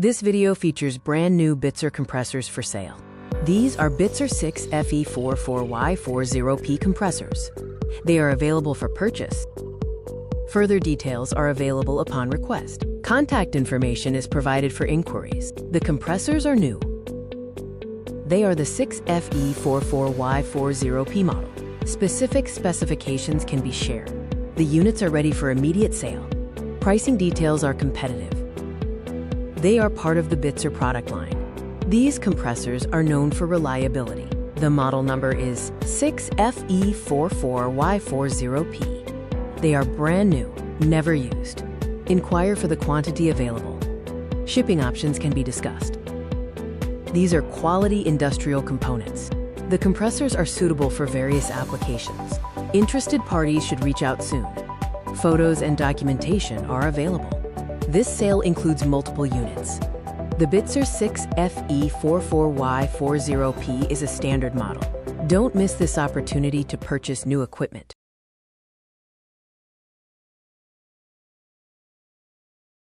This video features brand new Bitzer compressors for sale. These are Bitzer 6FE-44Y-40P compressors. They are available for purchase. Further details are available upon request. Contact information is provided for inquiries. The compressors are new. They are the 6FE-44Y-40P model. Specific specifications can be shared. The units are ready for immediate sale. Pricing details are competitive. They are part of the Bitzer product line. These compressors are known for reliability. The model number is 6FE-44Y-40P. They are brand new, never used. Inquire for the quantity available. Shipping options can be discussed. These are quality industrial components. The compressors are suitable for various applications. Interested parties should reach out soon. Photos and documentation are available. This sale includes multiple units. The Bitzer 6FE-44Y-40P is a standard model. Don't miss this opportunity to purchase new equipment.